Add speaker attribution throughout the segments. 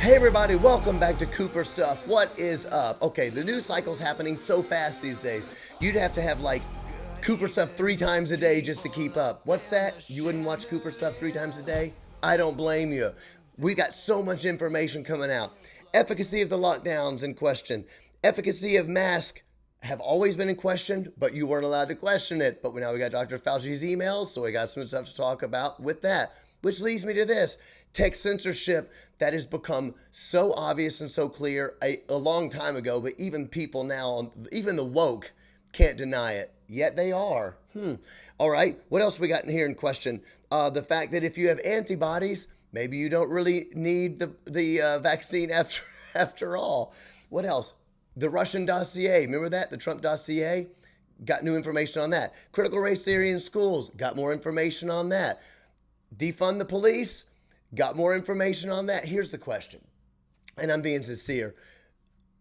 Speaker 1: Hey everybody, welcome back to Cooper Stuff. What is up? Okay, the news cycle's happening so fast these days. You'd have to have like Cooper Stuff 3 times a day just to keep up. What's that? You wouldn't watch Cooper Stuff 3 times a day? I don't blame you. We got so much information coming out. Efficacy of the lockdowns in question. Efficacy of masks have always been in question, but you weren't allowed to question it. But now we got Dr. Fauci's emails, so we got some stuff to talk about with that. Which leads me to this. Tech censorship that has become so obvious and so clear a long time ago, but even people now, even the woke, can't deny it. Yet they are. All right, what else we got in here in question? The fact that if you have antibodies, maybe you don't really need the vaccine after all. What else? The Russian dossier, remember that? The Trump dossier? Got new information on that. Critical race theory in schools, got more information on that. Defund the police, got more information on that. Here's the question, and I'm being sincere.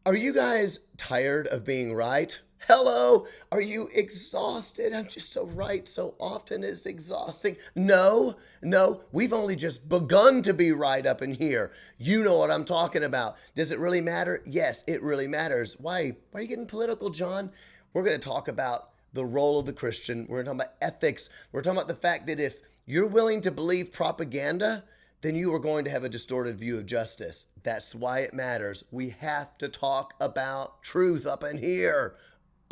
Speaker 1: Are you guys tired of being right? Hello? Are you exhausted? I'm just so right so often. It's exhausting. No, we've only just begun to be right up in here. You know what I'm talking about. Does it really matter? Yes, it really matters. Why are you getting political, John? We're going to talk about the role of the Christian. We're going to talk about ethics. We're talking about the fact that if you're willing to believe propaganda, then you are going to have a distorted view of justice. That's why it matters. We have to talk about truth up in here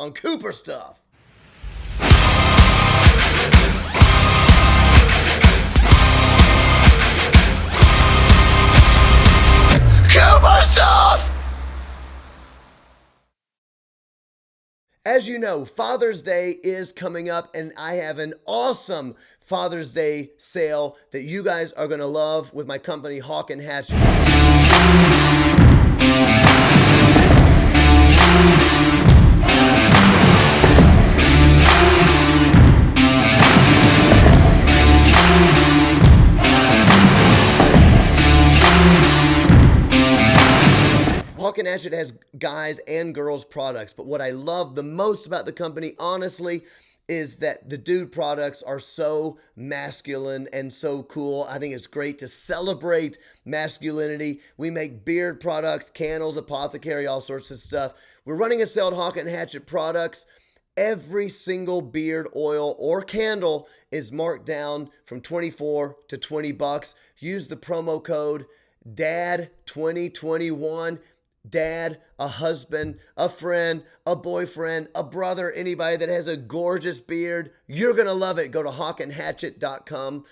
Speaker 1: on Cooper Stuff. Cooper Stuff! As you know, Father's Day is coming up, and I have an awesome Father's Day sale that you guys are going to love with my company, Hawk and Hatchet. Hawk and Hatchet has guys and girls products, but what I love the most about the company, honestly, is that the dude products are so masculine and so cool. I think it's great to celebrate masculinity. We make beard products, candles, apothecary, all sorts of stuff. We're running a sale at Hawk and Hatchet products. Every single beard oil or candle is marked down from $24 to $20. Use the promo code DAD2021. Dad, a husband, a friend, a boyfriend, a brother, anybody that has a gorgeous beard, you're going to love it. Go to hawkandhatchet.com,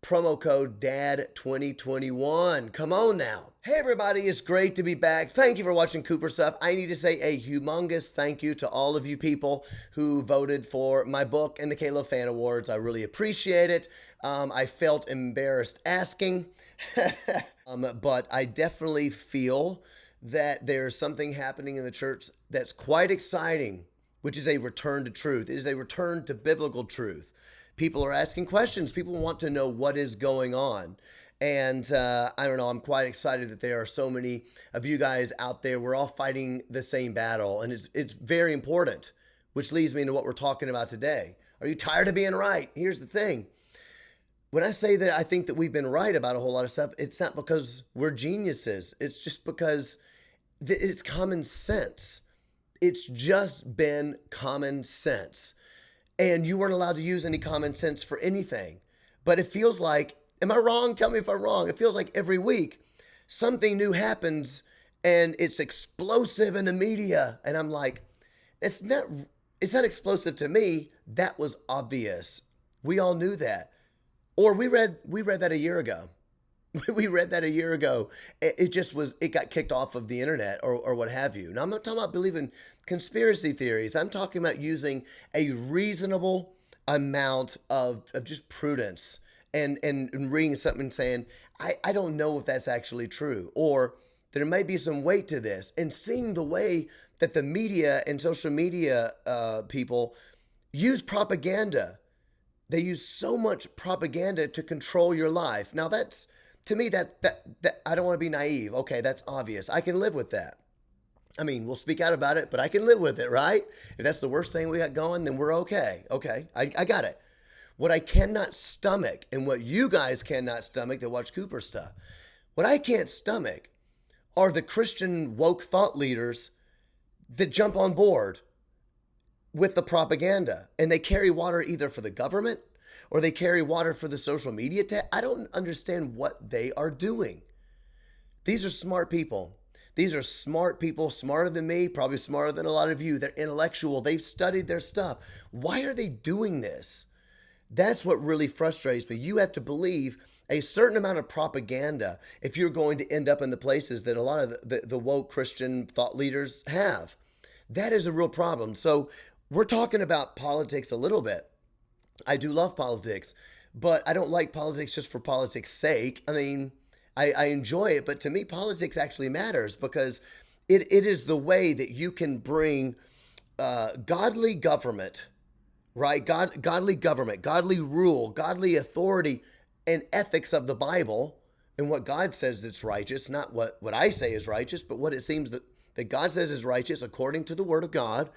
Speaker 1: promo code DAD2021. Come on now. Hey everybody, it's great to be back. Thank you for watching Cooper Stuff. I need to say a humongous thank you to all of you people who voted for my book in the Caleb Fan Awards. I really appreciate it. I felt embarrassed asking, but I definitely feel that there's something happening in the church that's quite exciting, which is a return to truth. It is a return to biblical truth. People are asking questions. People want to know what is going on. And I don't know, I'm quite excited that there are so many of you guys out there. We're all fighting the same battle, and it's very important, which leads me into what we're talking about today. Are you tired of being right? Here's the thing. When I say that I think that we've been right about a whole lot of stuff, it's not because we're geniuses. It's just because it's common sense. It's just been common sense. And you weren't allowed to use any common sense for anything. But it feels like, am I wrong? Tell me if I'm wrong. It feels like every week something new happens and it's explosive in the media. And I'm like, it's not explosive to me. That was obvious. We all knew that. Or we read that a year ago. We read that a year ago. It got kicked off of the internet or what have you. Now, I'm not talking about believing conspiracy theories. I'm talking about using a reasonable amount of just prudence and reading something and saying, I don't know if that's actually true, or there may be some weight to this, and seeing the way that the media and social media people use propaganda. They use so much propaganda to control your life. Now that's, to me, that I don't want to be naive. Okay, that's obvious. I can live with that. I mean, we'll speak out about it, but I can live with it, right? If that's the worst thing we got going, then we're okay. Okay, I got it. What I cannot stomach, and what you guys cannot stomach that watch Cooper stuff, what I can't stomach are the Christian woke thought leaders that jump on board with the propaganda, and they carry water either for the government or they carry water for the social media. I don't understand what they are doing. These are smart people. These are smart people, smarter than me, probably smarter than a lot of you. They're intellectual. They've studied their stuff. Why are they doing this? That's what really frustrates me. You have to believe a certain amount of propaganda if you're going to end up in the places that a lot of the woke Christian thought leaders have. That is a real problem. So we're talking about politics a little bit. I do love politics, but I don't like politics just for politics' sake. I mean, I enjoy it, but to me, politics actually matters because it is the way that you can bring godly government, right? Godly government, godly rule, godly authority, and ethics of the Bible, and what God says that's righteous, not what I say is righteous, but what it seems that God says is righteous according to the Word of God.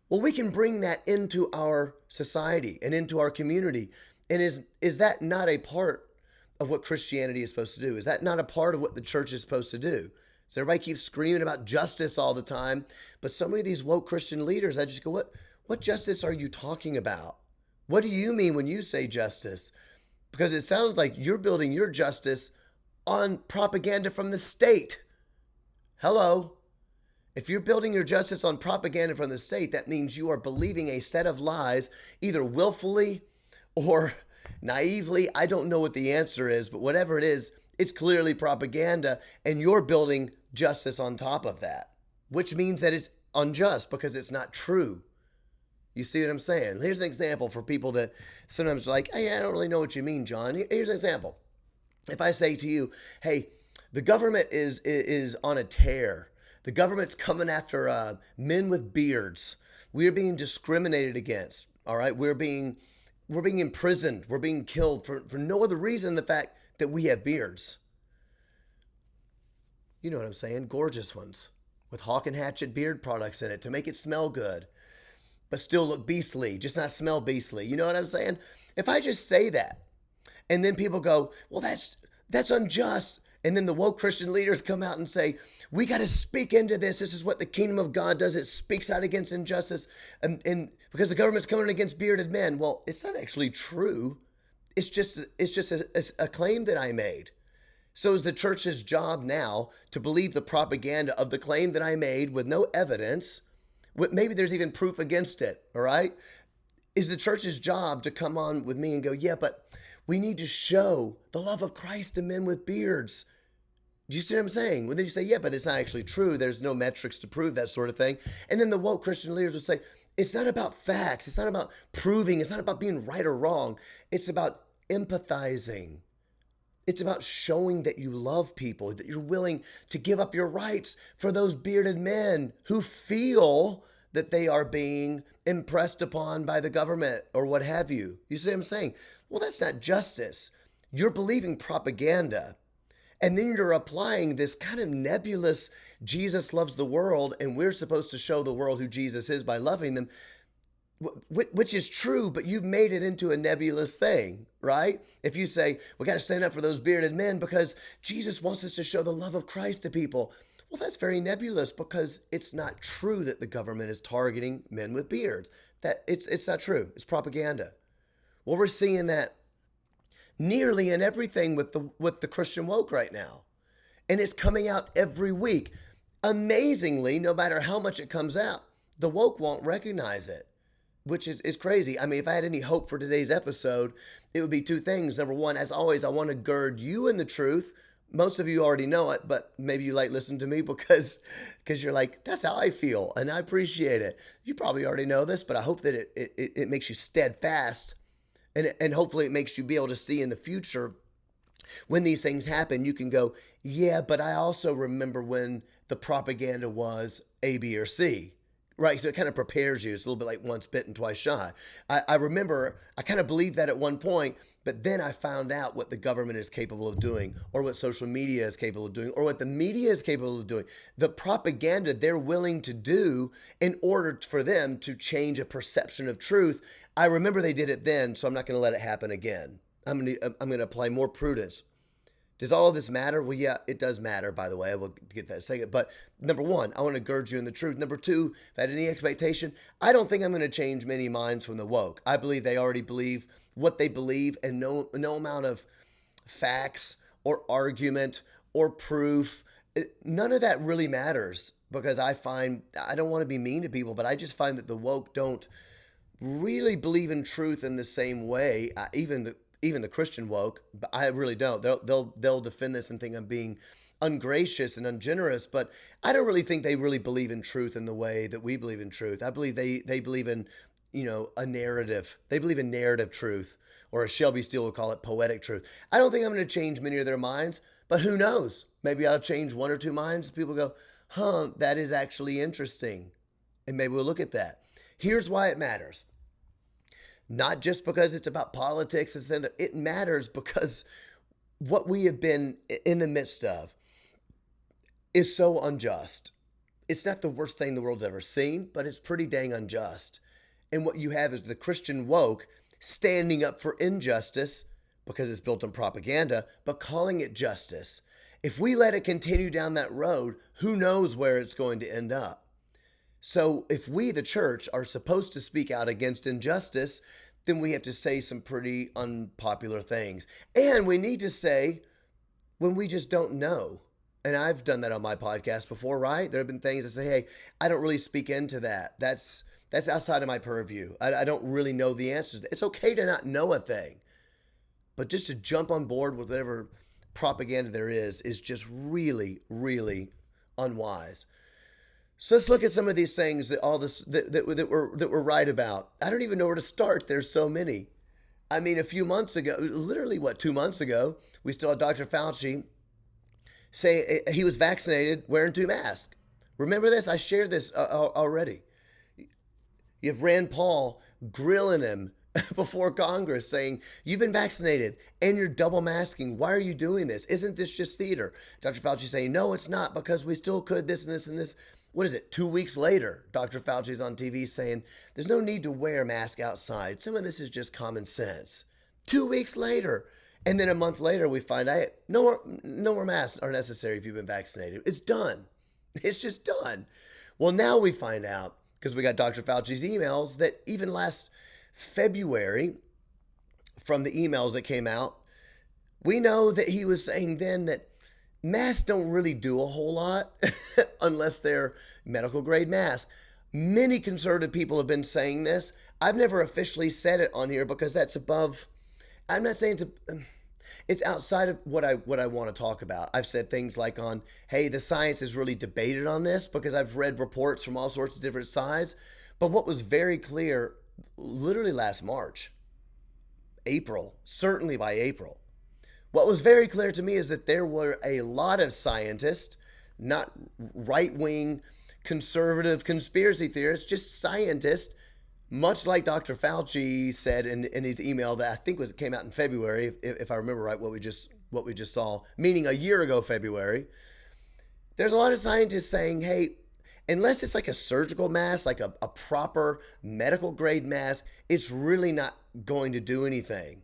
Speaker 1: Well, we can bring that into our society and into our community. And is that not a part of what Christianity is supposed to do? Is that not a part of what the church is supposed to do? So everybody keeps screaming about justice all the time, but so many of these woke Christian leaders, I just go, what justice are you talking about? What do you mean when you say justice? Because it sounds like you're building your justice on propaganda from the state. Hello. If you're building your justice on propaganda from the state, that means you are believing a set of lies, either willfully or naively. I don't know what the answer is, but whatever it is, it's clearly propaganda, and you're building justice on top of that, which means that it's unjust because it's not true. You see what I'm saying? Here's an example for people that sometimes are like, hey, I don't really know what you mean, John. Here's an example. If I say to you, hey, the government is on a tear. The government's coming after men with beards. We're being discriminated against. All right, we're being imprisoned. We're being killed for no other reason than the fact that we have beards. You know what I'm saying? Gorgeous ones with Hawk and Hatchet beard products in it to make it smell good, but still look beastly, just not smell beastly. You know what I'm saying? If I just say that, and then people go, well, that's unjust. And then the woke Christian leaders come out and say, we got to speak into this. This is what the kingdom of God does. It speaks out against injustice. And because the government's coming against bearded men. Well, it's not actually true. It's just a claim that I made. So is the church's job now to believe the propaganda of the claim that I made with no evidence? Maybe there's even proof against it, all right? Is the church's job to come on with me and go, yeah, but we need to show the love of Christ to men with beards. Do you see what I'm saying? Well, then you say, yeah, but it's not actually true. There's no metrics to prove that sort of thing. And then the woke Christian leaders would say, it's not about facts. It's not about proving. It's not about being right or wrong. It's about empathizing. It's about showing that you love people, that you're willing to give up your rights for those bearded men who feel that they are being impressed upon by the government or what have you. You see what I'm saying? Well, that's not justice. You're believing propaganda. And then you're applying this kind of nebulous, Jesus loves the world, and we're supposed to show the world who Jesus is by loving them, which is true, but you've made it into a nebulous thing, right? If you say, we got to stand up for those bearded men because Jesus wants us to show the love of Christ to people. Well, that's very nebulous because it's not true that the government is targeting men with beards. That it's not true. It's propaganda. Well, we're seeing that nearly in everything with the Christian woke right now. And it's coming out every week. Amazingly, no matter how much it comes out, the woke won't recognize it, which is crazy. I mean, if I had any hope for today's episode, it would be two things. Number one, as always, I want to gird you in the truth. Most of you already know it, but maybe you like listen to me because you're like, that's how I feel, and I appreciate it. You probably already know this, but I hope that it makes you steadfast. And hopefully it makes you be able to see in the future when these things happen, you can go, yeah, but I also remember when the propaganda was A, B, or C, right? So it kind of prepares you. It's a little bit like once bitten, twice shy. I remember I kind of believed that at one point, but then I found out what the government is capable of doing, or what social media is capable of doing, or what the media is capable of doing. The propaganda they're willing to do in order for them to change a perception of truth. I remember they did it then, so I'm not going to let it happen again. I'm going to apply more prudence. Does all of this matter? Well, yeah, it does matter, by the way. I will get that in a second. But number one, I want to gird you in the truth. Number two, if I had any expectation, I don't think I'm going to change many minds from the woke. I believe they already believe what they believe, and no amount of facts or argument or proof, none of that really matters, because I don't want to be mean to people, but I just find that the woke don't really believe in truth in the same way. Even the Christian woke, but I really don't. They'll defend this and think I'm being ungracious and ungenerous, but I don't really think they really believe in truth in the way that we believe in truth. I believe they believe in, a narrative. They believe in narrative truth, or as Shelby Steele would call it, poetic truth. I don't think I'm going to change many of their minds, but who knows? Maybe I'll change one or two minds. People go, that is actually interesting. And maybe we'll look at that. Here's why it matters. Not just because it's about politics, it matters because what we have been in the midst of is so unjust. It's not the worst thing the world's ever seen, but it's pretty dang unjust. And what you have is the Christian woke standing up for injustice because it's built on propaganda, but calling it justice. If we let it continue down that road, who knows where it's going to end up? So if we, the church, are supposed to speak out against injustice, then we have to say some pretty unpopular things. And we need to say when we just don't know. And I've done that on my podcast before, right? There have been things that say, hey, I don't really speak into that. That's outside of my purview. I don't really know the answers. It's okay to not know a thing. But just to jump on board with whatever propaganda there is just really, really unwise. So let's look at some of these things that we're right about. I don't even know where to start. There's so many. I mean, a few months ago, literally 2 months ago, we still had Dr. Fauci say he was vaccinated wearing 2 masks. Remember this? I shared this already. You have Rand Paul grilling him before Congress saying, you've been vaccinated and you're double masking. Why are you doing this? Isn't this just theater? Dr. Fauci saying, no, it's not, because we still could this and this and this. What is it? 2 weeks later, Dr. Fauci's on TV saying, there's no need to wear a mask outside. Some of this is just common sense. 2 weeks later. And then a month later, we find out no more masks are necessary if you've been vaccinated. It's done. It's just done. Well, now we find out, because we got Dr. Fauci's emails, that even last February, from the emails that came out, we know that he was saying then that masks don't really do a whole lot unless they're medical grade masks. Many conservative people have been saying this. I've never officially said it on here because that's above. I'm not saying it's outside of what I want to talk about. I've said things like hey, the science is really debated on this, because I've read reports from all sorts of different sides. But what was very clear, literally last March, April, certainly by April, what was very clear to me is that there were a lot of scientists, not right-wing conservative conspiracy theorists, just scientists, much like Dr. Fauci said in his email that I think came out in February, if I remember right, what we just saw, meaning a year ago, February. There's a lot of scientists saying, hey, unless it's like a surgical mask, like a proper medical grade mask, it's really not going to do anything.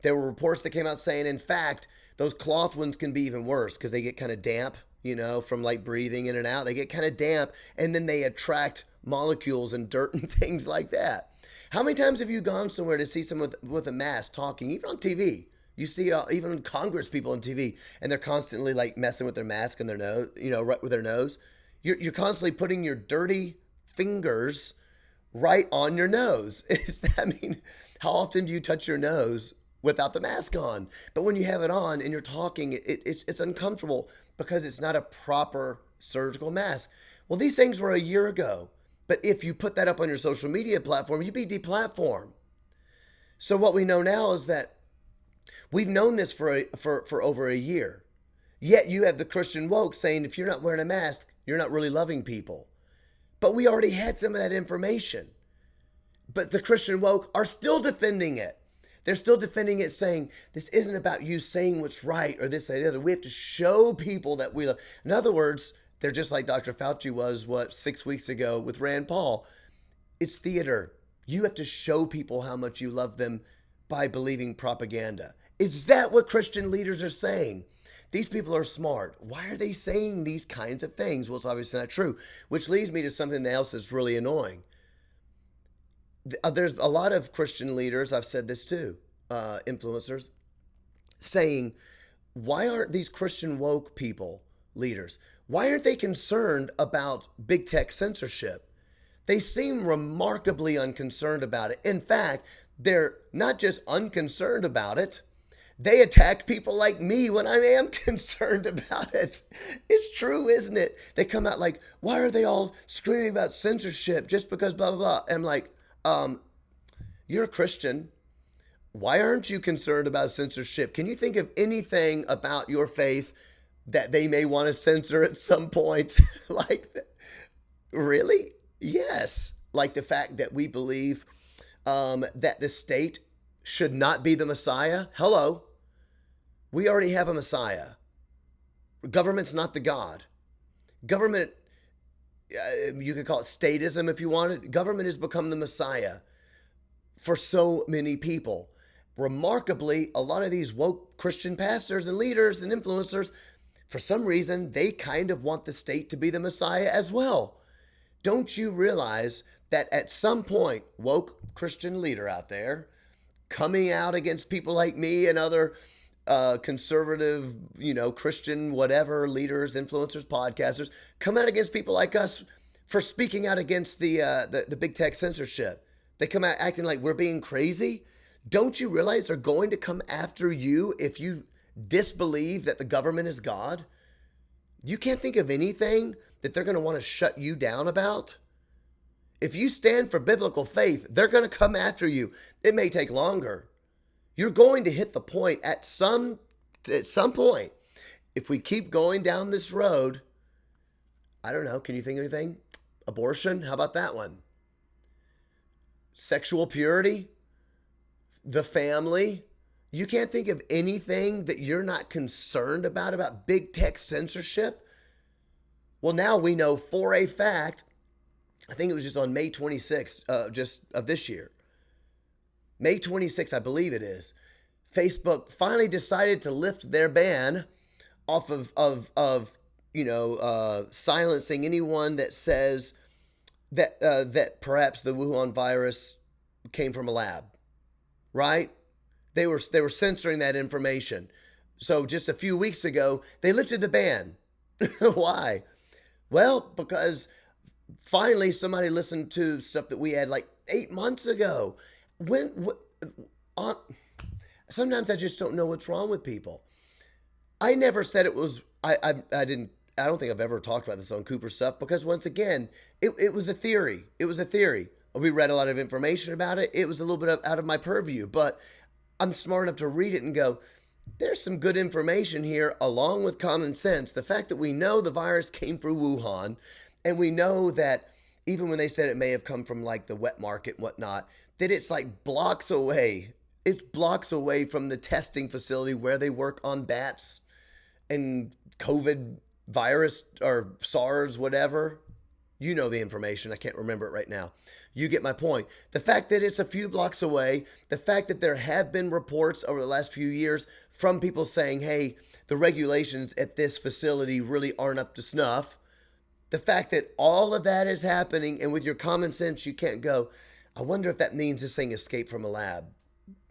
Speaker 1: There were reports that came out saying, in fact, those cloth ones can be even worse because they get kind of damp, from like breathing in and out. They get kind of damp, and then they attract molecules and dirt and things like that. How many times have you gone somewhere to see someone with a mask talking, even on TV? You see even Congress people on TV, and they're constantly like messing with their mask and their nose, right with their nose. You're constantly putting your dirty fingers right on your nose. How often do you touch your nose without the mask on? But when you have it on and you're talking, it's uncomfortable because it's not a proper surgical mask. Well, these things were a year ago. But if you put that up on your social media platform, you'd be deplatformed. So what we know now is that we've known this for over a year. Yet you have the Christian woke saying if you're not wearing a mask, you're not really loving people. But we already had some of that information. But the Christian woke are still defending it. They're still defending it, saying this isn't about you saying what's right or this or the other. We have to show people that we love. In other words, they're just like Dr. Fauci was, 6 weeks ago with Rand Paul. It's theater. You have to show people how much you love them by believing propaganda. Is that what Christian leaders are saying? These people are smart. Why are they saying these kinds of things? Well, it's obviously not true, which leads me to something else that's really annoying. There's a lot of Christian leaders, I've said this too, influencers, saying, why aren't these Christian woke people leaders? Why aren't they concerned about big tech censorship? They seem remarkably unconcerned about it. In fact, they're not just unconcerned about it, they attack people like me when I am concerned about it. It's true, isn't it? They come out like, why are they all screaming about censorship just because blah, blah, blah? And I'm like, you're a Christian. Why aren't you concerned about censorship? Can you think of anything about your faith that they may want to censor at some point? Like, really? Yes. Like the fact that we believe that the state should not be the Messiah. Hello. We already have a Messiah. Government's not the God. Government, you could call it statism if you wanted. Government has become the Messiah for so many people. Remarkably, a lot of these woke Christian pastors and leaders and influencers, for some reason, they kind of want the state to be the Messiah as well. Don't you realize that at some point, woke Christian leader out there coming out against people like me and other conservative, Christian, whatever, leaders, influencers, podcasters, come out against people like us for speaking out against the big tech censorship. They come out acting like we're being crazy. Don't you realize they're going to come after you if you disbelieve that the government is God? You can't think of anything that they're going to want to shut you down about. If you stand for biblical faith, they're going to come after you. It may take longer. You're going to hit the point at some point. If we keep going down this road, I don't know, can you think of anything? Abortion? How about that one? Sexual purity? The family? You can't think of anything that you're not concerned about big tech censorship? Well, now we know for a fact, I think it was just on May 26th, just of this year. May 26th, I believe it is. Facebook finally decided to lift their ban off of silencing anyone that says that perhaps the Wuhan virus came from a lab, right? They were censoring that information. So just a few weeks ago, they lifted the ban. Why? Well, because finally somebody listened to stuff that we had like 8 months ago. Sometimes I just don't know what's wrong with people. I never said it was, I don't think I've ever talked about this on Cooper Stuff because once again, it was a theory. It was a theory. We read a lot of information about it. It was a little bit out of my purview, but I'm smart enough to read it and go, there's some good information here along with common sense. The fact that we know the virus came through Wuhan and we know that even when they said it may have come from like the wet market and whatnot, that it's like blocks away. It's blocks away from the testing facility where they work on bats and COVID virus or SARS, whatever. You know the information. I can't remember it right now. You get my point. The fact that it's a few blocks away, the fact that there have been reports over the last few years from people saying, hey, the regulations at this facility really aren't up to snuff. The fact that all of that is happening, and with your common sense, you can't go, I wonder if that means this thing escaped from a lab.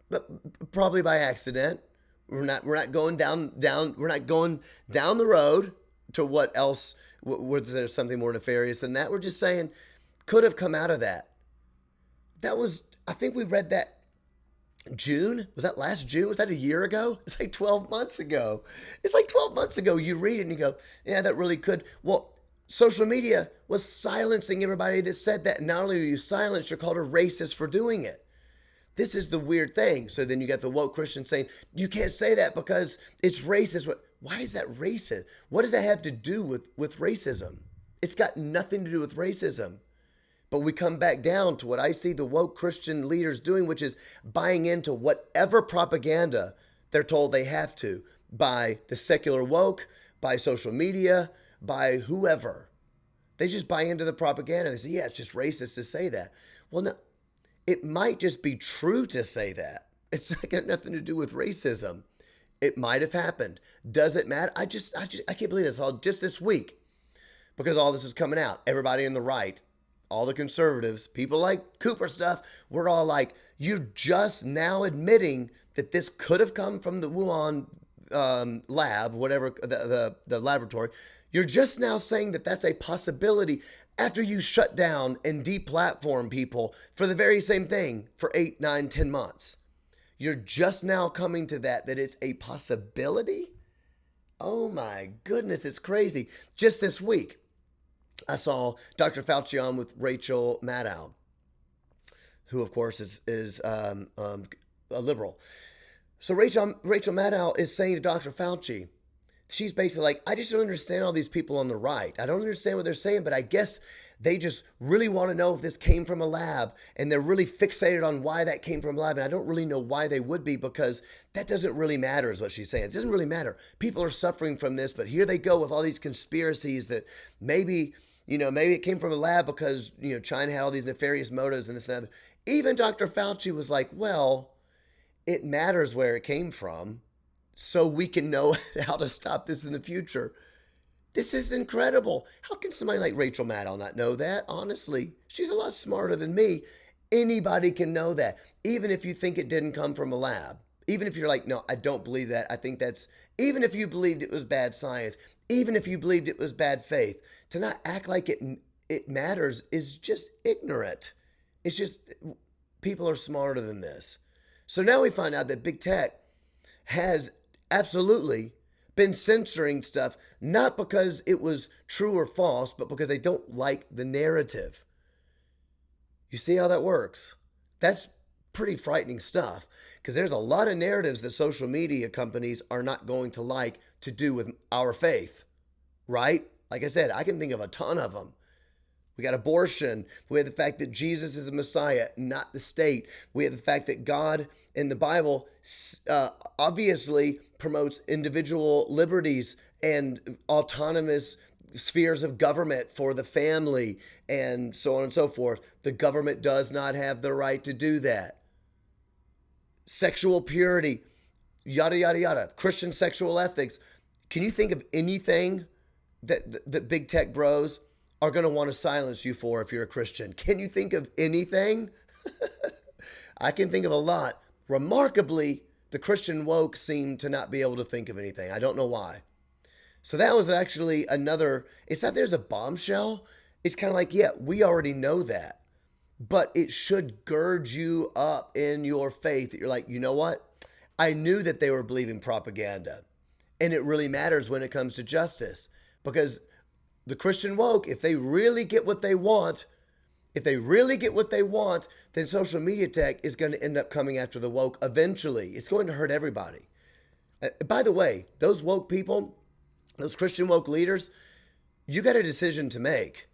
Speaker 1: But probably by accident. We're not going down the road to what else, where there's something more nefarious than that. We're just saying, could have come out of that. That was, I think we read that June. Was that last June? Was that a year ago? It's like 12 months ago. It's like 12 months ago. You read it and you go, yeah, that really could. Well, social media was silencing everybody that said that. Not only are you silenced, you're called a racist for doing it. This is the weird thing. So then you got the woke Christians saying, you can't say that because it's racist. Why is that racist? What does that have to do with racism? It's got nothing to do with racism. But we come back down to what I see the woke Christian leaders doing, which is buying into whatever propaganda they're told they have to by the secular woke, by social media, by whoever. They just buy into the propaganda. They say, yeah, it's just racist to say that. Well, no, it might just be true to say that. It's not got nothing to do with racism. It might have happened. Does it matter? I can't believe this all just this week, because all this is coming out. Everybody in the right, all the conservatives, people like Cooper stuff, we're all like, you're just now admitting that this could have come from the Wuhan lab, whatever, the laboratory. You're just now saying that that's a possibility after you shut down and deplatform people for the very same thing for 8, 9, 10 months. You're just now coming to that it's a possibility? Oh my goodness, it's crazy. Just this week, I saw Dr. Fauci on with Rachel Maddow, who of course is a liberal. So Rachel Maddow is saying to Dr. Fauci, she's basically like, I just don't understand all these people on the right. I don't understand what they're saying, but I guess they just really want to know if this came from a lab, and they're really fixated on why that came from a lab. And I don't really know why they would be, because that doesn't really matter, is what she's saying. It doesn't really matter. People are suffering from this, but here they go with all these conspiracies that maybe it came from a lab because, China had all these nefarious motives and this and that. Even Dr. Fauci was like, well, it matters where it came from, so we can know how to stop this in the future. This is incredible. How can somebody like Rachel Maddow not know that? Honestly, she's a lot smarter than me. Anybody can know that, even if you think it didn't come from a lab. Even if you're like, no, I don't believe that. I think that's, even if you believed it was bad science, even if you believed it was bad faith, to not act like it matters is just ignorant. It's just, people are smarter than this. So now we find out that big tech has absolutely been censoring stuff, not because it was true or false, but because they don't like the narrative. You see how that works? That's pretty frightening stuff, because there's a lot of narratives that social media companies are not going to like to do with our faith, right? Like I said, I can think of a ton of them. We got abortion. We have the fact that Jesus is the Messiah, not the state. We have the fact that God in the Bible obviously promotes individual liberties and autonomous spheres of government for the family and so on and so forth. The government does not have the right to do that. Sexual purity, yada, yada, yada. Christian sexual ethics. Can you think of anything that big tech bros are going to want to silence you for if you're a Christian? Can you think of anything? I can think of a lot. Remarkably, the Christian woke seem to not be able to think of anything. I don't know why. So that was actually another, it's not there's a bombshell. It's kind of like, yeah, we already know that. But it should gird you up in your faith that you're like, you know what? I knew that they were believing propaganda. And it really matters when it comes to justice. Because the Christian woke, if they really get what they want, then social media tech is going to end up coming after the woke eventually. It's going to hurt everybody. By the way, those woke people, those Christian woke leaders, you got a decision to make.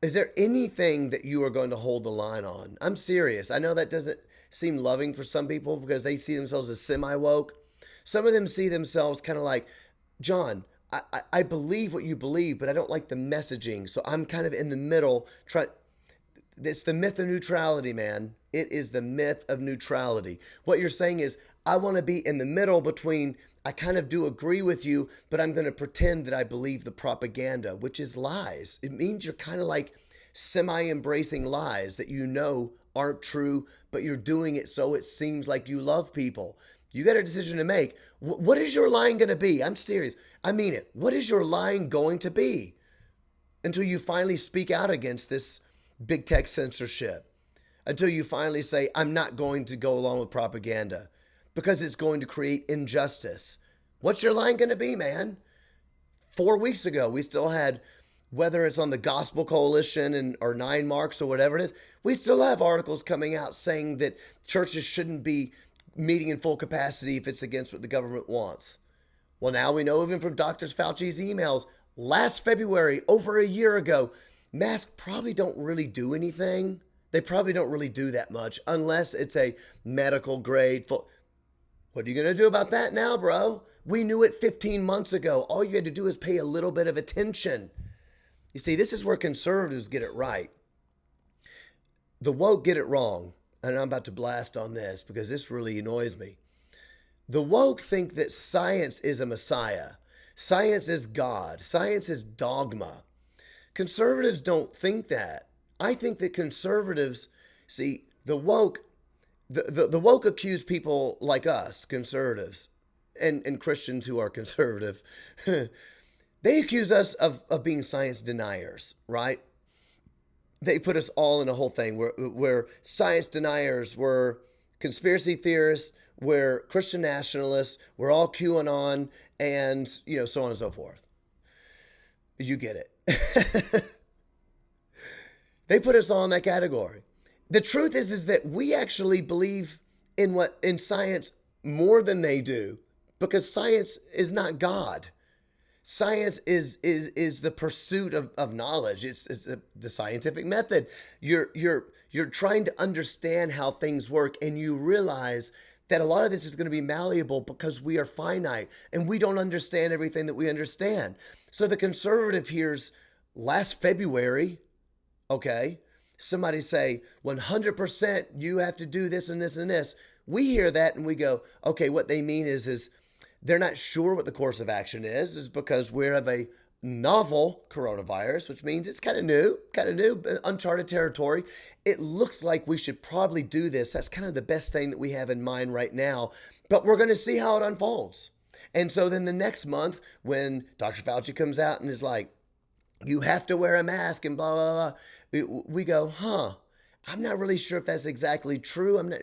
Speaker 1: Is there anything that you are going to hold the line on? I'm serious. I know that doesn't seem loving for some people because they see themselves as semi-woke. Some of them see themselves kind of like, John, I believe what you believe, but I don't like the messaging. So I'm kind of in the middle. It's the myth of neutrality, man. It is the myth of neutrality. What you're saying is, I want to be in the middle between, I kind of do agree with you, but I'm going to pretend that I believe the propaganda, which is lies. It means you're kind of like semi-embracing lies that you know aren't true, but you're doing it so it seems like you love people. You got a decision to make. What is your line going to be? I'm serious. I mean it. What is your line going to be until you finally speak out against this big tech censorship? Until you finally say, I'm not going to go along with propaganda because it's going to create injustice. What's your line going to be, man? 4 weeks ago, we still had, whether it's on the Gospel Coalition or 9 Marks or whatever it is, we still have articles coming out saying that churches shouldn't be meeting in full capacity if it's against what the government wants. Well, now we know even from Dr. Fauci's emails last February, over a year ago, masks probably don't really do anything. They probably don't really do that much unless it's a medical grade. What are you going to do about that now, bro? We knew it 15 months ago. All you had to do is pay a little bit of attention. You see, this is where conservatives get it right. The woke get it wrong. and I'm about to blast on this because this really annoys me. The woke think that science is a messiah. Science is God. Science is dogma. Conservatives don't think that. I think that conservatives, see, the woke accuse people like us, conservatives, and Christians who are conservative. They accuse us of being science deniers, right? They put us all in a whole thing where science deniers, were conspiracy theorists, we're Christian nationalists, we're all QAnon, and so on and so forth. You get it. They put us all in that category. The truth is that we actually believe in science more than they do, because science is not God. Science is the pursuit of knowledge. It's the scientific method. You're trying to understand how things work, and you realize that a lot of this is going to be malleable because we are finite and we don't understand everything that we understand. So the conservative hears last February, okay, somebody say 100% you have to do this and this and this. We hear that and we go, okay, what they mean is they're not sure what the course of action is because we have a novel coronavirus, which means it's kind of new, uncharted territory. It looks like we should probably do this. That's kind of the best thing that we have in mind right now, but we're going to see how it unfolds. And so then the next month, when Dr. Fauci comes out and is like, you have to wear a mask and blah, blah, blah, we go, I'm not really sure if that's exactly true. I'm not,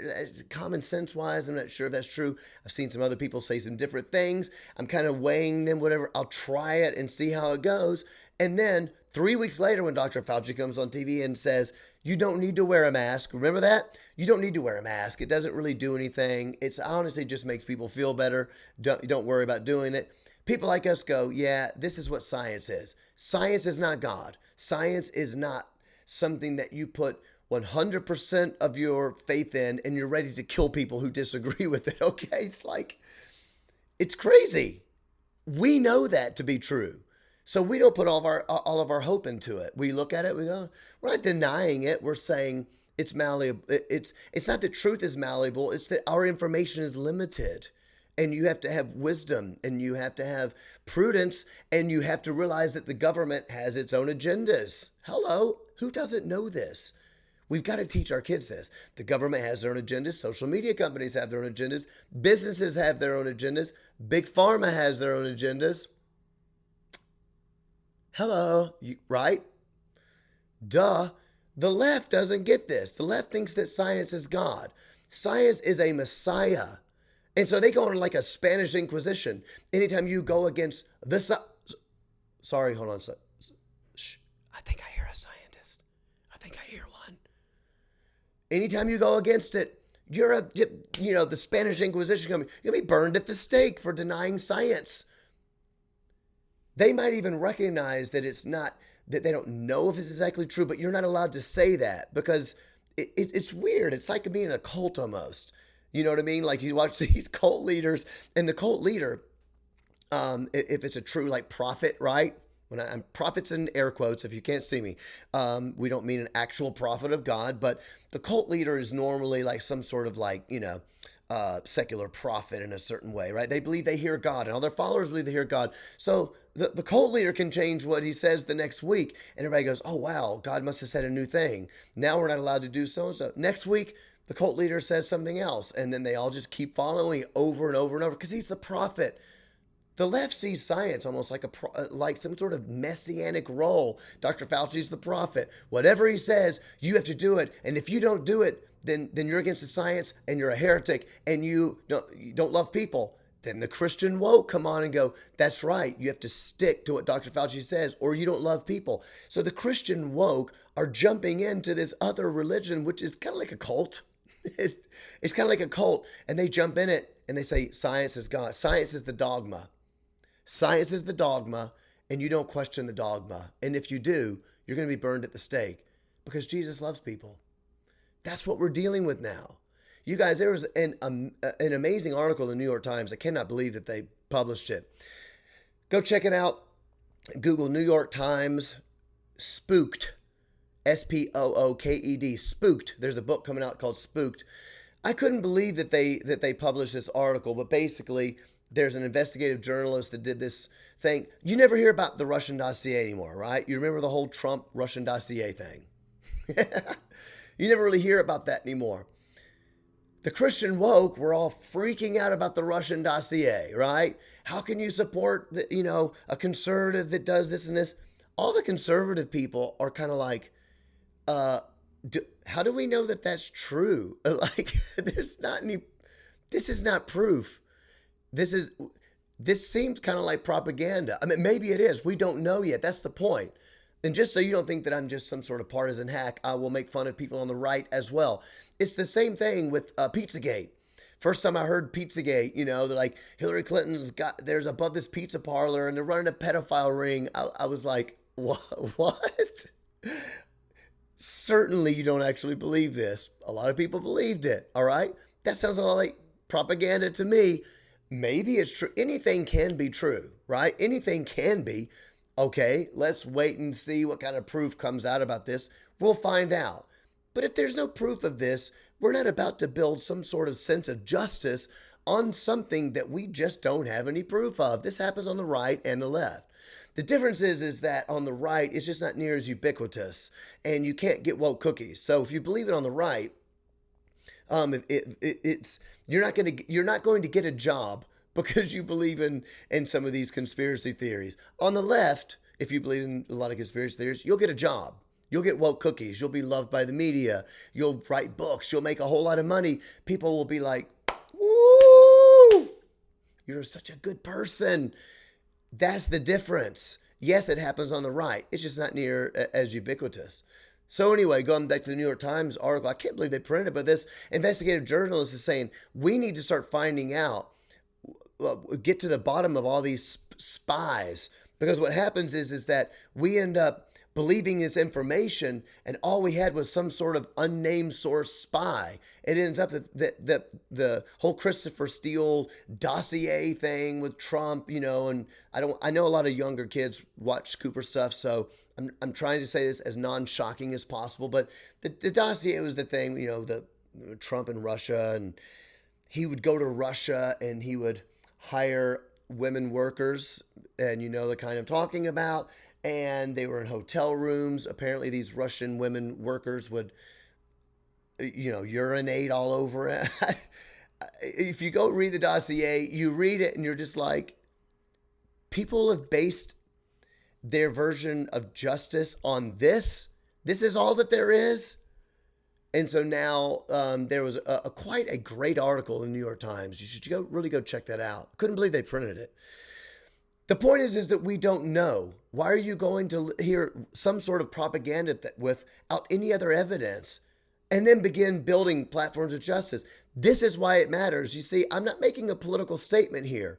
Speaker 1: common sense wise, I'm not sure if that's true. I've seen some other people say some different things. I'm kind of weighing them, whatever. I'll try it and see how it goes. And then 3 weeks later, when Dr. Fauci comes on TV and says, you don't need to wear a mask. Remember that? You don't need to wear a mask. It doesn't really do anything. It's honestly just makes people feel better. Don't worry about doing it. People like us go, yeah, this is what science is. Science is not God. Science is not something that you put 100% of your faith in and you're ready to kill people who disagree with it. Okay. It's crazy. We know that to be true. So we don't put all of our hope into it. We look at it, we go, we're not denying it. We're saying it's malleable. It's not that truth is malleable. It's that our information is limited. And you have to have wisdom, and you have to have prudence, and you have to realize that the government has its own agendas. Hello, who doesn't know this? We've got to teach our kids this. The government has their own agendas. Social media companies have their own agendas. Businesses have their own agendas. Big Pharma has their own agendas. Hello, right? Duh. The left doesn't get this. The left thinks that science is God. Science is a messiah. And so they go on like a Spanish Inquisition. Anytime you go against this, sorry, hold on. Shh, I think I hear a scientist. I think I hear one. Anytime you go against it, the Spanish Inquisition, you'll be burned at the stake for denying science. They might even recognize that it's not, that they don't know if it's exactly true, but you're not allowed to say that because it's weird. It's like being a cult almost. You know what I mean? Like you watch these cult leaders, and the cult leader, if it's a true like prophet, right? When I'm prophets in air quotes, if you can't see me, we don't mean an actual prophet of God, but the cult leader is normally like some sort of like, secular prophet in a certain way, right? They believe they hear God, and all their followers believe they hear God. So the cult leader can change what he says the next week, and everybody goes, oh, wow, God must have said a new thing. Now we're not allowed to do so-and-so. Next week, the cult leader says something else, and then they all just keep following over and over and over because he's the prophet. The left sees science almost like some sort of messianic role. Dr. Fauci's the prophet. Whatever he says, you have to do it. And if you don't do it, then you're against the science and you're a heretic and you don't love people. Then the Christian woke come on and go, that's right. You have to stick to what Dr. Fauci says or you don't love people. So the Christian woke are jumping into this other religion, which is kind of like a cult. It's kind of like a cult, and they jump in it and they say science is God. Science is the dogma. Science is the dogma, and you don't question the dogma. And if you do, you're going to be burned at the stake because Jesus loves people. That's what we're dealing with now. You guys, there was an amazing article in the New York Times. I cannot believe that they published it. Go check it out. Google New York Times spooked Spooked. Spooked. There's a book coming out called Spooked. I couldn't believe that they published this article, but basically there's an investigative journalist that did this thing. You never hear about the Russian dossier anymore, right? You remember the whole Trump Russian dossier thing. You never really hear about that anymore. The Christian woke were all freaking out about the Russian dossier, right? How can you support a conservative that does this and this? All the conservative people are kind of like, how do we know that that's true? Like, there's not any, this is not proof. This seems kind of like propaganda. I mean, maybe it is. We don't know yet. That's the point. And just so you don't think that I'm just some sort of partisan hack, I will make fun of people on the right as well. It's the same thing with Pizzagate. First time I heard Pizzagate, they're like, Hillary Clinton's there's above this pizza parlor and they're running a pedophile ring. I was like, what? Certainly you don't actually believe this. A lot of people believed it, all right? That sounds a lot like propaganda to me. Maybe it's true. Anything can be true, right? Anything can be. Okay, let's wait and see what kind of proof comes out about this. We'll find out. But if there's no proof of this, we're not about to build some sort of sense of justice on something that we just don't have any proof of. This happens on the right and the left. The difference is that on the right, it's just not near as ubiquitous, and you can't get woke cookies. So if you believe it on the right, you're not going to get a job because you believe in some of these conspiracy theories. On the left, if you believe in a lot of conspiracy theories, you'll get a job. You'll get woke cookies. You'll be loved by the media. You'll write books. You'll make a whole lot of money. People will be like, woo, you're such a good person. That's the difference. Yes, it happens on the right. It's just not near as ubiquitous. So anyway, going back to the New York Times article, I can't believe they printed it, but this investigative journalist is saying, we need to start finding out, get to the bottom of all these spies. Because what happens is that we end up believing this information, and all we had was some sort of unnamed source spy. It ends up that the whole Christopher Steele dossier thing with Trump, and I know a lot of younger kids watch Cooper stuff, so I'm trying to say this as non-shocking as possible, but the dossier was the thing, the Trump and Russia, and he would go to Russia and he would hire women workers, and the kind I'm talking about. And they were in hotel rooms. Apparently, these Russian women workers would, urinate all over it. If you go read the dossier, you read it and you're just like, people have based their version of justice on this. This is all that there is. And so now there was quite a great article in the New York Times. You should really go check that out. Couldn't believe they printed it. The point is that we don't know. Why are you going to hear some sort of propaganda without any other evidence and then begin building platforms of justice? This is why it matters. You see, I'm not making a political statement here.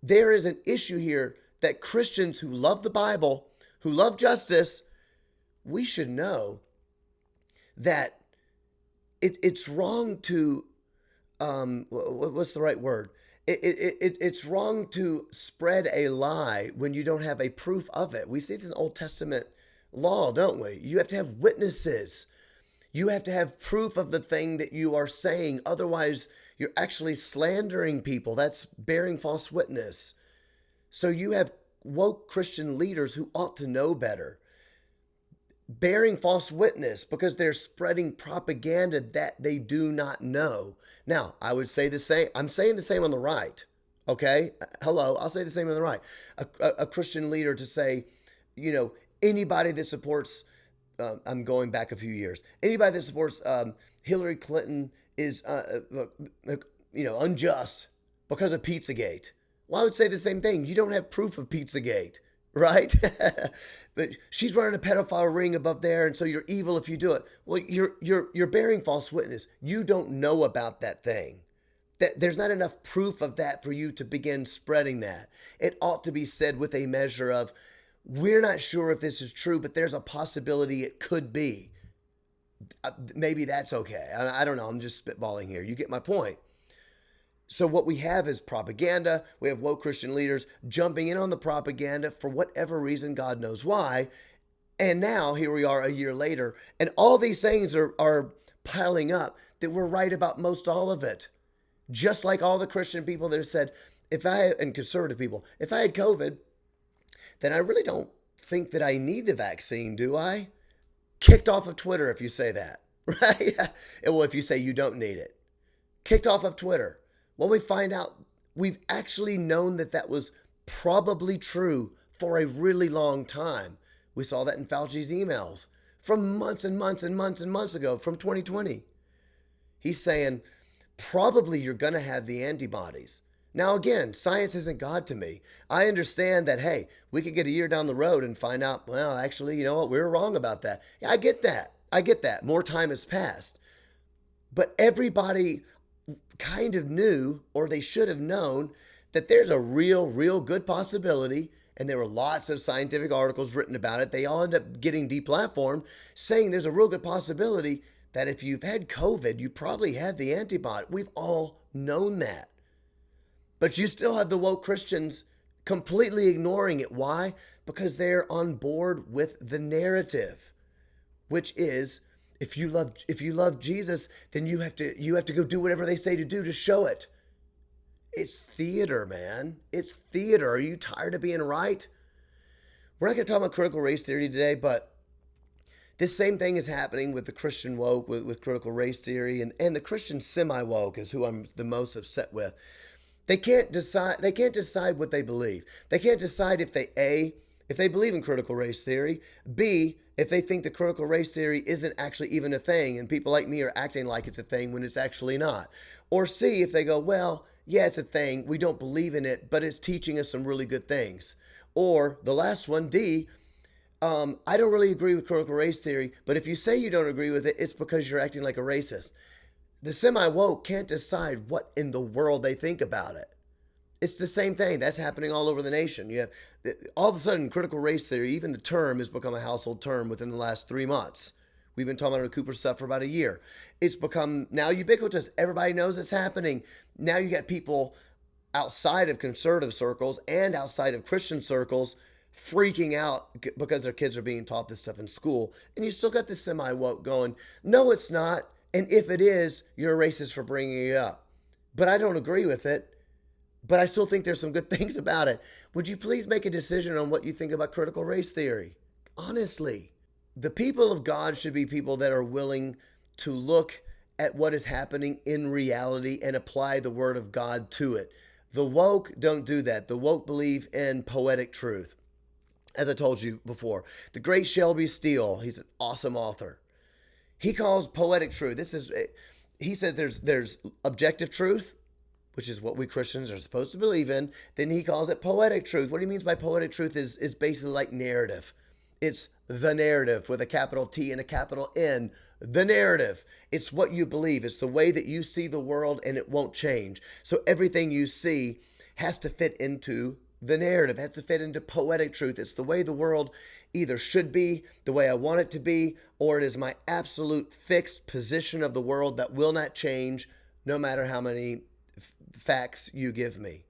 Speaker 1: There is an issue here that Christians who love the Bible, who love justice, we should know that it's wrong to, what's the right word? It's wrong to spread a lie when you don't have a proof of it. We see this in Old Testament law, don't we? You have to have witnesses. You have to have proof of the thing that you are saying. Otherwise, you're actually slandering people. That's bearing false witness. So you have woke Christian leaders who ought to know better, bearing false witness because they're spreading propaganda that they do not know. Now, I would say the same. I'm saying the same on the right. Okay? Hello, I'll say the same on the right. A Christian leader to say, anybody that supports, I'm going back a few years, anybody that supports Hillary Clinton is, unjust because of Pizzagate. Well, I would say the same thing. You don't have proof of Pizzagate. Right? But she's running a pedophile ring above there, and so you're evil if you do it. Well, you're bearing false witness. You don't know about that thing. There's not enough proof of that for you to begin spreading that. It ought to be said with a measure of, we're not sure if this is true, but there's a possibility it could be. Maybe that's okay. I don't know. I'm just spitballing here. You get my point. So what we have is propaganda. We have woke Christian leaders jumping in on the propaganda for whatever reason, God knows why. And now here we are a year later, and all these things are piling up that we're right about most all of it. Just like all the Christian people that have said, and conservative people, if I had COVID, then I really don't think that I need the vaccine, do I? Kicked off of Twitter if you say that, right? Well, if you say you don't need it, kicked off of Twitter. Well, we find out we've actually known that that was probably true for a really long time. We saw that in Fauci's emails from months and months and months and months ago, from 2020. He's saying, probably you're going to have the antibodies. Now, again, science isn't God to me. I understand that, hey, we could get a year down the road and find out, well, actually, you know what, we were wrong about that. Yeah, I get that. I get that. More time has passed. But everybody kind of knew, or they should have known, that there's a real good possibility, and there were lots of scientific articles written about it. They all end up getting deplatformed, saying there's a real good possibility that if you've had COVID, you probably had the antibody. We've all known that. But you still have the woke Christians completely ignoring it. Why? Because they're on board with the narrative, which is if you love Jesus, then you have to go do whatever they say to do to show it. It's theater, man. It's theater. Are you tired of being right? We're not going to talk about critical race theory today, but this same thing is happening with the Christian woke, with critical race theory, and the Christian semi-woke is who I'm the most upset with. They can't decide what they believe. They can't decide if they believe in critical race theory, B, if they think the critical race theory isn't actually even a thing and people like me are acting like it's a thing when it's actually not. Or C, if they go, well, yeah, it's a thing, we don't believe in it, but it's teaching us some really good things. Or the last one, D, I don't really agree with critical race theory, but if you say you don't agree with it, it's because you're acting like a racist. The semi-woke can't decide what in the world they think about it. It's the same thing. That's happening all over the nation. You have all of a sudden critical race theory, even the term has become a household term within the last 3 months. We've been talking about Cooper stuff for about a year. It's become now ubiquitous. Everybody knows it's happening. Now you got people outside of conservative circles and outside of Christian circles freaking out because their kids are being taught this stuff in school. And you still got the semi-woke going, no, it's not. And if it is, you're a racist for bringing it up. But I don't agree with it. But I still think there's some good things about it. Would you please make a decision on what you think about critical race theory? Honestly, the people of God should be people that are willing to look at what is happening in reality and apply the word of God to it. The woke don't do that. The woke believe in poetic truth. As I told you before, the great Shelby Steele, he's an awesome author. He calls poetic truth. He says there's objective truth, which is what we Christians are supposed to believe in. Then he calls it poetic truth. What he means by poetic truth is basically like narrative. It's the narrative with a capital T and a capital N. The narrative. It's what you believe. It's the way that you see the world, and it won't change. So everything you see has to fit into the narrative. It has to fit into poetic truth. It's the way the world either should be, the way I want it to be, or it is my absolute fixed position of the world that will not change no matter how many facts you give me.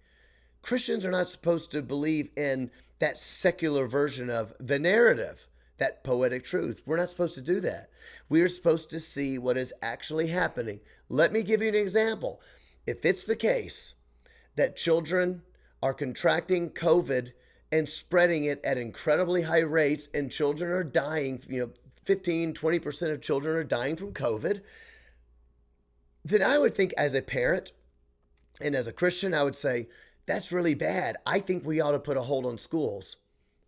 Speaker 1: Christians are not supposed to believe in that secular version of the narrative, that poetic truth. We're not supposed to do that. We are supposed to see what is actually happening. Let me give you an example. If it's the case that children are contracting COVID and spreading it at incredibly high rates and children are dying, 15, 20% of children are dying from COVID, then I would think as a parent and as a Christian, I would say, that's really bad. I think we ought to put a hold on schools.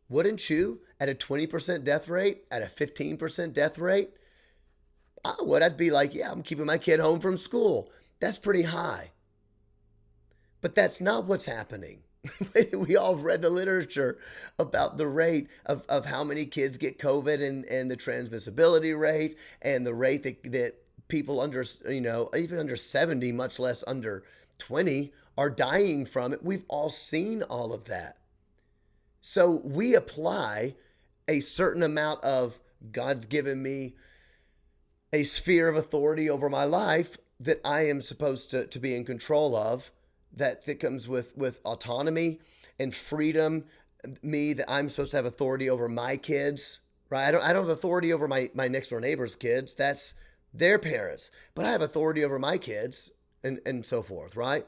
Speaker 1: Wouldn't you? At a 20% death rate, at a 15% death rate? I would. I'd be like, yeah, I'm keeping my kid home from school. That's pretty high. But that's not what's happening. We all have read the literature about the rate of how many kids get COVID and the transmissibility rate and the rate that people under, even under 70, much less under 20, are dying from it. We've all seen all of that. So we apply a certain amount of God's given me a sphere of authority over my life that I am supposed to be in control of. That comes with autonomy and freedom, that I'm supposed to have authority over my kids, right? I don't have authority over my next door neighbor's kids. That's their parents. But I have authority over my kids and so forth, right?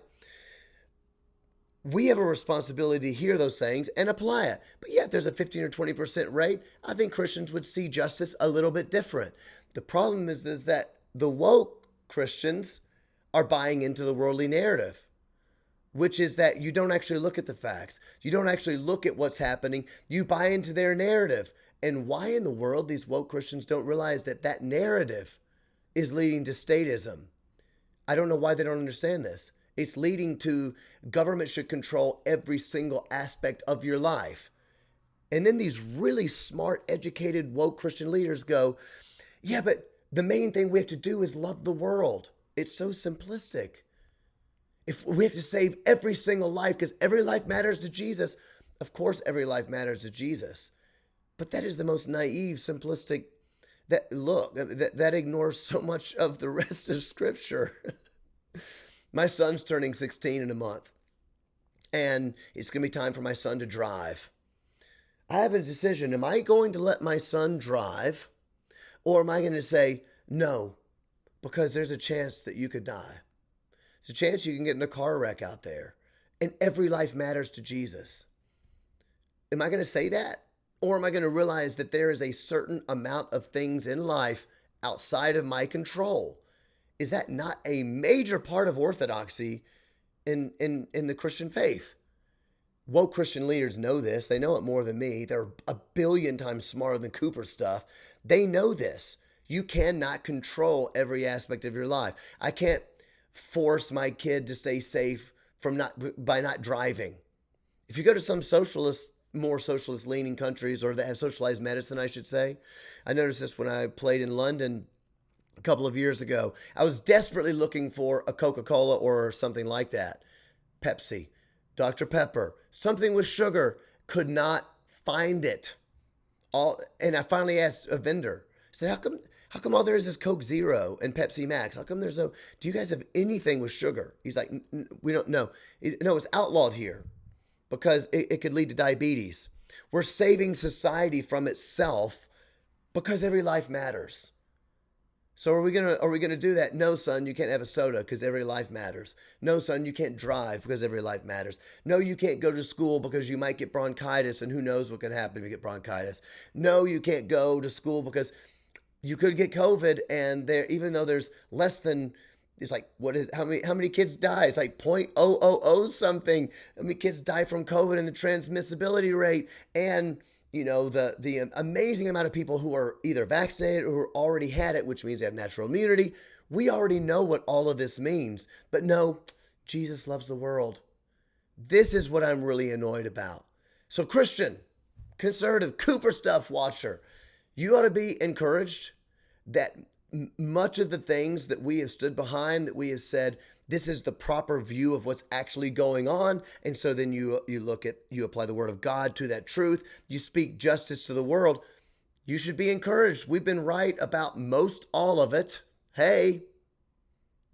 Speaker 1: We have a responsibility to hear those things and apply it. But yeah, if there's a 15 or 20% rate, I think Christians would see justice a little bit different. The problem is that the woke Christians are buying into the worldly narrative, which is that you don't actually look at the facts. You don't actually look at what's happening. You buy into their narrative. And why in the world these woke Christians don't realize that narrative is leading to statism? I don't know why they don't understand this. It's leading to government should control every single aspect of your life. And then these really smart, educated, woke Christian leaders go, yeah, but the main thing we have to do is love the world. It's so simplistic. If we have to save every single life because every life matters to Jesus, of course every life matters to Jesus. But that is the most naive, simplistic, that ignores so much of the rest of Scripture. My son's turning 16 in a month, and it's going to be time for my son to drive. I have a decision. Am I going to let my son drive, or am I going to say, no, because there's a chance that you could die. There's a chance you can get in a car wreck out there, and every life matters to Jesus. Am I going to say that? Or am I going to realize that there is a certain amount of things in life outside of my control? Is that not a major part of orthodoxy in the Christian faith? Woke Christian leaders know this. They know it more than me. They're a billion times smarter than Cooper stuff. They know this. You cannot control every aspect of your life. I can't force my kid to stay safe by not driving. If you go to some more socialist leaning countries, or that have socialized medicine, I should say. I noticed this when I played in London a couple of years ago. I was desperately looking for a Coca-Cola or something like that. Pepsi, Dr. Pepper, something with sugar. Could not find it. And I finally asked a vendor, I said, how come all there is Coke Zero and Pepsi Max? How come there's do you guys have anything with sugar? He's like, we don't know. No, it's outlawed here because it could lead to diabetes. We're saving society from itself because every life matters. So are we gonna do that? No, son, you can't have a soda because every life matters. No, son, you can't drive because every life matters. No, you can't go to school because you might get bronchitis, and who knows what could happen if you get bronchitis. No, you can't go to school because you could get COVID, and even though there's less than, it's like, how many kids die? It's like 0.000 something. How many kids die from COVID, and the transmissibility rate, and the amazing amount of people who are either vaccinated or who already had it, which means they have natural immunity. We already know what all of this means. But no, Jesus loves the world. This is what I'm really annoyed about. So Christian, conservative, Cooper stuff watcher, you ought to be encouraged that much of the things that we have stood behind, that we have said, this is the proper view of what's actually going on. And so then you apply the word of God to that truth. You speak justice to the world. You should be encouraged. We've been right about most all of it. Hey,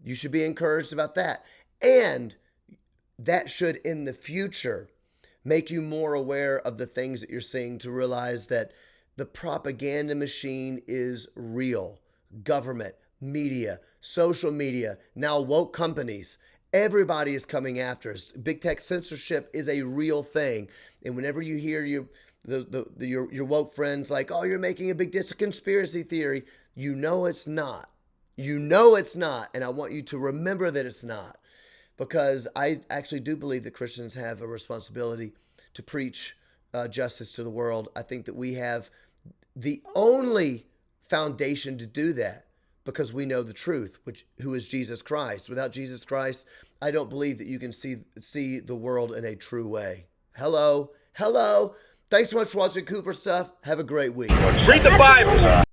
Speaker 1: you should be encouraged about that. And that should in the future make you more aware of the things that you're seeing, to realize that the propaganda machine is real. Government, media, social media, now woke companies, everybody is coming after us. Big tech censorship is a real thing. And whenever you hear your woke friends like, oh, you're making a big conspiracy theory, you know it's not. You know it's not. And I want you to remember that it's not. Because I actually do believe that Christians have a responsibility to preach justice to the world. I think that we have the only foundation to do that, because we know the truth, who is Jesus Christ. Without Jesus Christ, I don't believe that you can see the world in a true way. Hello. Thanks so much for watching Cooper Stuff. Have a great week.
Speaker 2: Read the Bible.